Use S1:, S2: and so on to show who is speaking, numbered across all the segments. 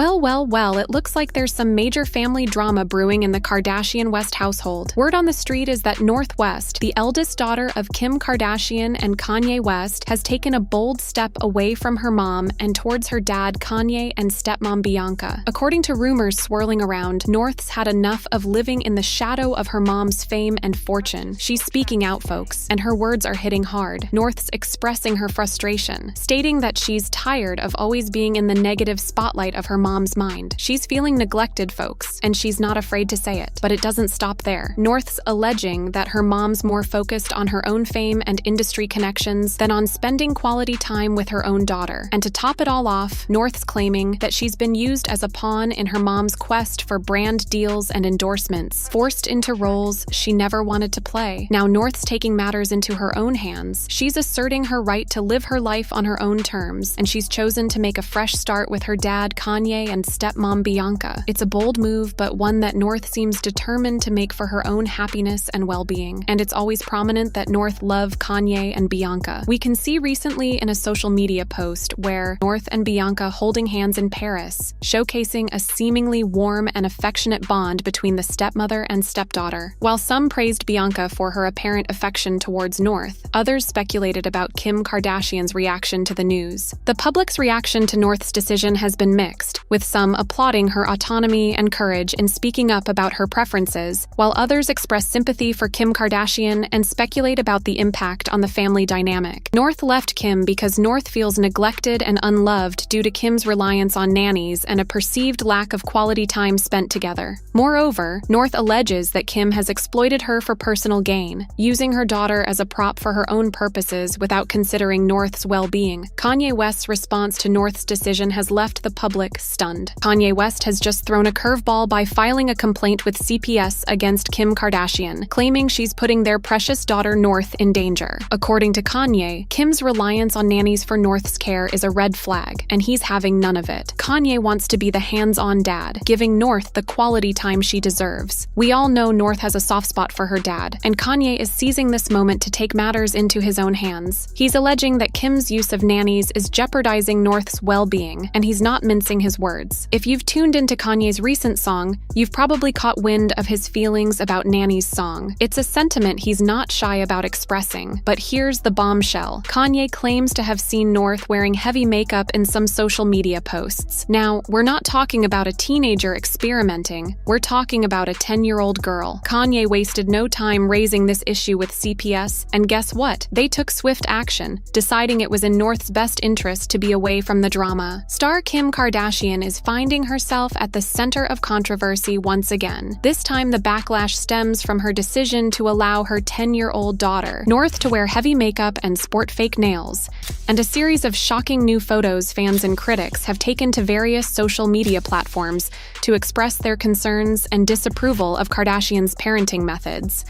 S1: Well, it looks like there's some major family drama brewing in the Kardashian West household. Word on the street is that North West, the eldest daughter of Kim Kardashian and Kanye West, has taken a bold step away from her mom and towards her dad Kanye and stepmom Bianca. According to rumors swirling around, North's had enough of living in the shadow of her mom's fame and fortune. She's speaking out, folks, and her words are hitting hard. North's expressing her frustration, stating that she's tired of always being in the negative spotlight of her mom's mind. She's feeling neglected, folks, and she's not afraid to say it. But it doesn't stop there. North's alleging that her mom's more focused on her own fame and industry connections than on spending quality time with her own daughter. And to top it all off, North's claiming that she's been used as a pawn in her mom's quest for brand deals and endorsements, forced into roles she never wanted to play. Now North's taking matters into her own hands. She's asserting her right to live her life on her own terms, and she's chosen to make a fresh start with her dad Kanye and stepmom Bianca. It's a bold move, but one that North seems determined to make for her own happiness and well-being. And it's always prominent that North love Kanye and Bianca. We can see recently in a social media post where North and Bianca holding hands in Paris, showcasing a seemingly warm and affectionate bond between the stepmother and stepdaughter. While some praised Bianca for her apparent affection towards North, others speculated about Kim Kardashian's reaction to the news. The public's reaction to North's decision has been mixed, with some applauding her autonomy and courage in speaking up about her preferences, while others express sympathy for Kim Kardashian and speculate about the impact on the family dynamic. North left Kim because North feels neglected and unloved due to Kim's reliance on nannies and a perceived lack of quality time spent together. Moreover, North alleges that Kim has exploited her for personal gain, using her daughter as a prop for her own purposes without considering North's well-being. Kanye West's response to North's decision has left the public stunned. Kanye West has just thrown a curveball by filing a complaint with CPS against Kim Kardashian, claiming she's putting their precious daughter North in danger. According to Kanye, Kim's reliance on nannies for North's care is a red flag, and he's having none of it. Kanye wants to be the hands-on dad, giving North the quality time she deserves. We all know North has a soft spot for her dad, and Kanye is seizing this moment to take matters into his own hands. He's alleging that Kim's use of nannies is jeopardizing North's well-being, and he's not mincing his words. If you've tuned into Kanye's recent song, you've probably caught wind of his feelings about Nanny's song. It's a sentiment he's not shy about expressing. But here's the bombshell. Kanye claims to have seen North wearing heavy makeup in some social media posts. Now, we're not talking about a teenager experimenting. We're talking about a 10-year-old girl. Kanye wasted no time raising this issue with CPS, and guess what? They took swift action, deciding it was in North's best interest to be away from the drama. Star Kim Kardashian is finding herself at the center of controversy once again. This time, the backlash stems from her decision to allow her 10-year-old daughter, North, to wear heavy makeup and sport fake nails, and a series of shocking new photos fans and critics have taken to various social media platforms to express their concerns and disapproval of Kardashian's parenting methods.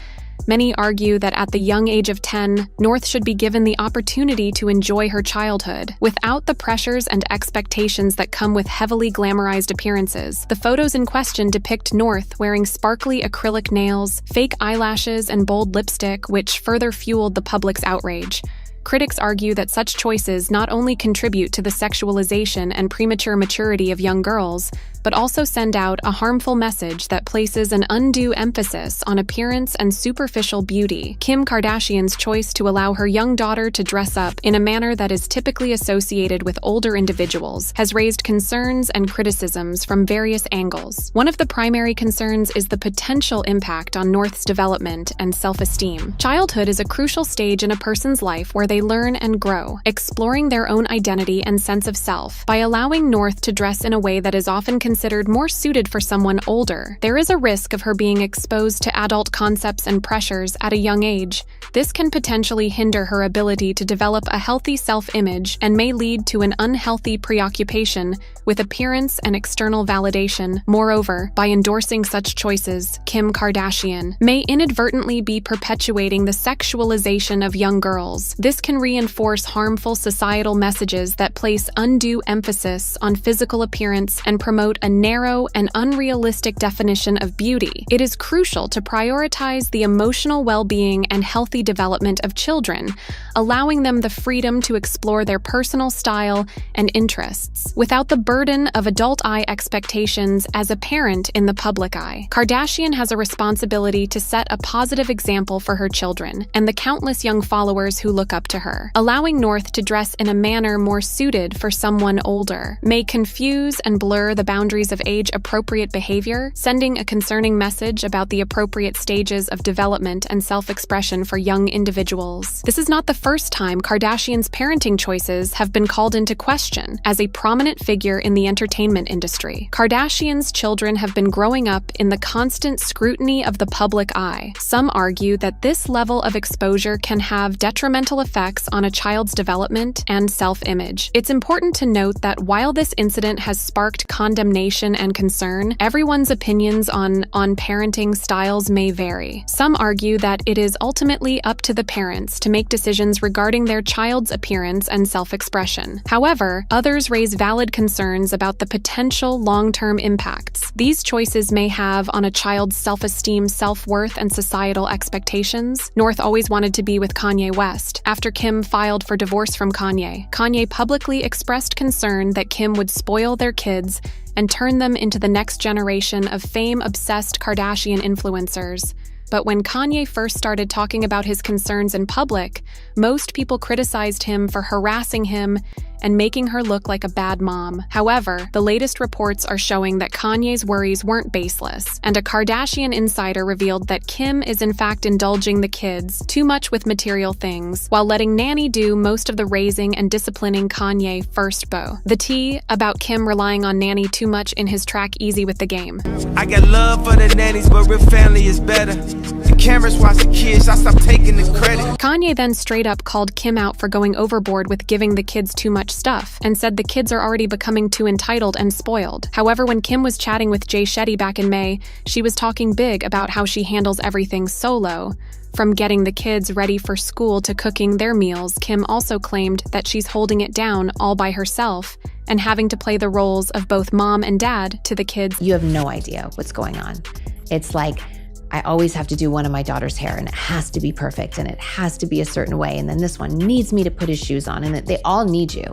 S1: Many argue that at the young age of 10, North should be given the opportunity to enjoy her childhood, without the pressures and expectations that come with heavily glamorized appearances. The photos in question depict North wearing sparkly acrylic nails, fake eyelashes, and bold lipstick, which further fueled the public's outrage. Critics argue that such choices not only contribute to the sexualization and premature maturity of young girls, but also send out a harmful message that places an undue emphasis on appearance and superficial beauty. Kim Kardashian's choice to allow her young daughter to dress up in a manner that is typically associated with older individuals has raised concerns and criticisms from various angles. One of the primary concerns is the potential impact on North's development and self-esteem. Childhood is a crucial stage in a person's life where they learn and grow, exploring their own identity and sense of self. By allowing North to dress in a way that is often considered more suited for someone older, there is a risk of her being exposed to adult concepts and pressures at a young age. This can potentially hinder her ability to develop a healthy self-image and may lead to an unhealthy preoccupation with appearance and external validation. Moreover, by endorsing such choices, Kim Kardashian may inadvertently be perpetuating the sexualization of young girls. This can reinforce harmful societal messages that place undue emphasis on physical appearance and promote a narrow and unrealistic definition of beauty. It is crucial to prioritize the emotional well-being and healthy development of children, allowing them the freedom to explore their personal style and interests, without the burden of adult eye expectations as a parent in the public eye. Kardashian has a responsibility to set a positive example for her children and the countless young followers who look up to her. Allowing North to dress in a manner more suited for someone older may confuse and blur the boundaries of age-appropriate behavior, sending a concerning message about the appropriate stages of development and self-expression for young individuals. This is not the first time Kardashian's parenting choices have been called into question as a prominent figure in the entertainment industry. Kardashian's children have been growing up in the constant scrutiny of the public eye. Some argue that this level of exposure can have detrimental effects on a child's development and self-image. It's important to note that while this incident has sparked condemnation and concern, everyone's opinions on parenting styles may vary. Some argue that it is ultimately up to the parents to make decisions regarding their child's appearance and self-expression. However, others raise valid concerns about the potential long-term impacts these choices may have on a child's self-esteem, self-worth, and societal expectations. North always wanted to be with Kanye West. After Kim filed for divorce from Kanye, Kanye publicly expressed concern that Kim would spoil their kids and turn them into the next generation of fame-obsessed Kardashian influencers. But when Kanye first started talking about his concerns in public, most people criticized him for harassing him and making her look like a bad mom. However, the latest reports are showing that Kanye's worries weren't baseless, and a Kardashian insider revealed that Kim is in fact indulging the kids too much with material things, while letting Nanny do most of the raising and disciplining Kanye first beau. The tea about Kim relying on Nanny too much in his track Easy with the Game.
S2: I got love for the nannies, but real family is better. The cameras watch the kids, I stop taking the credit.
S1: Kanye then straight up called Kim out for going overboard with giving the kids too much stuff, and said the kids are already becoming too entitled and spoiled. However, when Kim was chatting with Jay Shetty back in May, she was talking big about how she handles everything solo. From getting the kids ready for school to cooking their meals, Kim also claimed that she's holding it down all by herself and having to play the roles of both mom and dad to the kids.
S3: You have no idea what's going on. It's like, I always have to do one of my daughter's hair, and it has to be perfect, and it has to be a certain way, and then this one needs me to put his shoes on, and they all need you.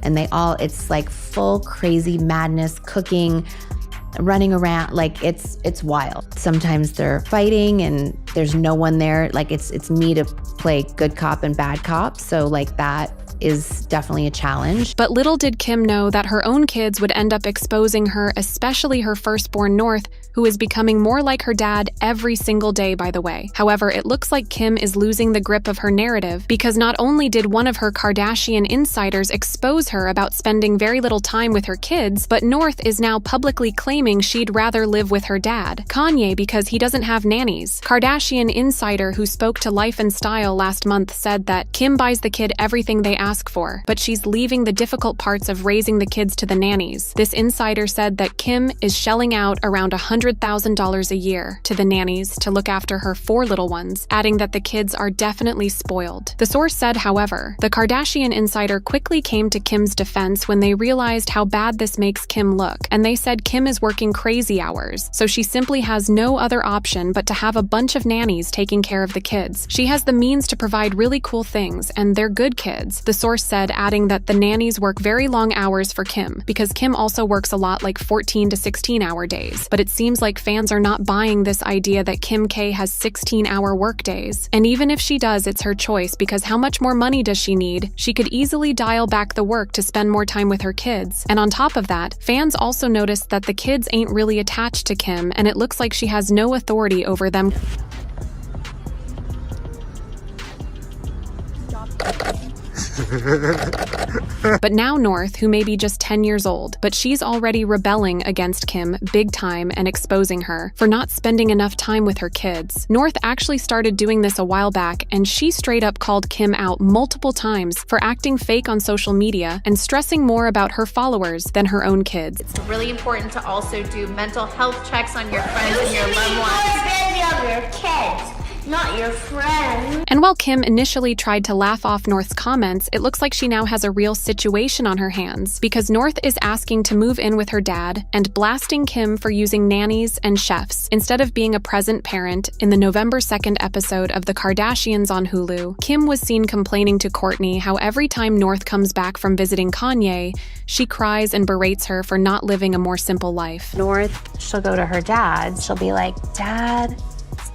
S3: And it's like full crazy madness, cooking, running around, like it's wild. Sometimes they're fighting and there's no one there. Like it's me to play good cop and bad cop. So like that is definitely a challenge.
S1: But little did Kim know that her own kids would end up exposing her, especially her firstborn North, who is becoming more like her dad every single day, by the way. However, it looks like Kim is losing the grip of her narrative, because not only did one of her Kardashian insiders expose her about spending very little time with her kids, but North is now publicly claiming she'd rather live with her dad, Kanye, because he doesn't have nannies. Kardashian insider who spoke to Life and Style last month said that Kim buys the kid everything they ask for, but she's leaving the difficult parts of raising the kids to the nannies. This insider said that Kim is shelling out around $100,000 a year to the nannies to look after her 4 little ones, adding that the kids are definitely spoiled. The source said, however, the Kardashian insider quickly came to Kim's defense when they realized how bad this makes Kim look, and they said Kim is working crazy hours, so she simply has no other option but to have a bunch of nannies taking care of the kids. She has the means to provide really cool things, and they're good kids, the source said, adding that the nannies work very long hours for Kim, because Kim also works a lot, like 14 to 16-hour days. But it seems like fans are not buying this idea that Kim K has 16-hour work days. And even if she does, it's her choice, because how much more money does she need? She could easily dial back the work to spend more time with her kids. And on top of that, fans also noticed that the kids ain't really attached to Kim, and it looks like she has no authority over them. But now North, who may be just 10 years old, but she's already rebelling against Kim big time and exposing her for not spending enough time with her kids. North actually started doing this a while back, and she straight up called Kim out multiple times for acting fake on social media and stressing more about her followers than her own kids.
S4: It's really important to also do mental health checks on your friends and your loved ones.
S5: You should be your kids.
S4: not your friend.
S1: And while Kim initially tried to laugh off North's comments, it looks like she now has a real situation on her hands because North is asking to move in with her dad and blasting Kim for using nannies and chefs instead of being a present parent. In the November 2nd episode of The Kardashians on Hulu, Kim was seen complaining to Kourtney how every time North comes back from visiting Kanye, she cries and berates her for not living a more simple life.
S3: North, she'll go to her dad. She'll be like, Dad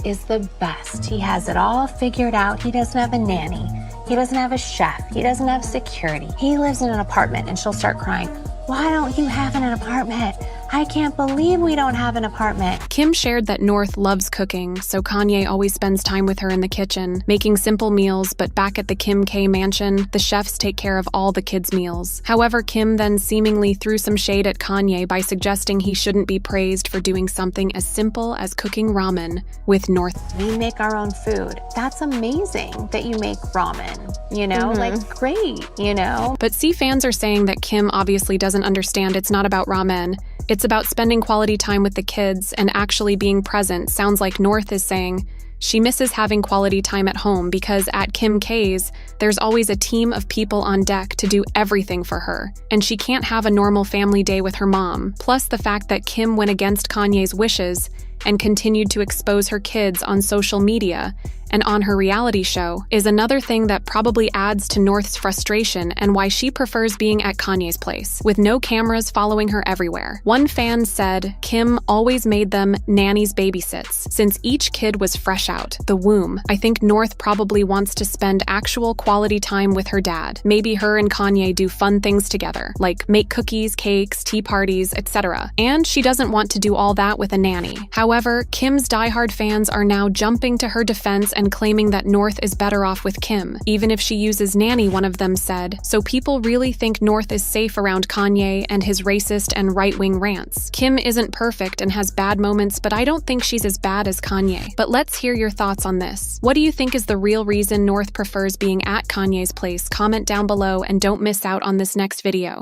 S3: is the best. He has it all figured out. He doesn't have a nanny. He doesn't have a chef. He doesn't have security. He lives in an apartment. And she'll start crying, why don't you have an apartment? I can't believe we don't have an apartment.
S1: Kim shared that North loves cooking, so Kanye always spends time with her in the kitchen, making simple meals, but back at the Kim K mansion, the chefs take care of all the kids' meals. However, Kim then seemingly threw some shade at Kanye by suggesting he shouldn't be praised for doing something as simple as cooking ramen with North.
S3: We make our own food. That's amazing that you make ramen, you know, like great, you know?
S1: But C fans are saying that Kim obviously doesn't understand it's not about ramen. It's about spending quality time with the kids and actually being present. Sounds like North is saying she misses having quality time at home because at Kim K's, there's always a team of people on deck to do everything for her, and she can't have a normal family day with her mom. Plus the fact that Kim went against Kanye's wishes and continued to expose her kids on social media and on her reality show is another thing that probably adds to North's frustration and why she prefers being at Kanye's place, with no cameras following her everywhere. One fan said Kim always made them nannies babysits, since each kid was fresh out the womb. I think North probably wants to spend actual quality time with her dad. Maybe her and Kanye do fun things together, like make cookies, cakes, tea parties, etc. And she doesn't want to do all that with a nanny. However, Kim's diehard fans are now jumping to her defense and claiming that North is better off with Kim, even if she uses nanny, one of them said. So people really think North is safe around Kanye and his racist and right-wing rants. Kim isn't perfect and has bad moments, but I don't think she's as bad as Kanye. But let's hear your thoughts on this. What do you think is the real reason North prefers being at Kanye's place? Comment down below and don't miss out on this next video.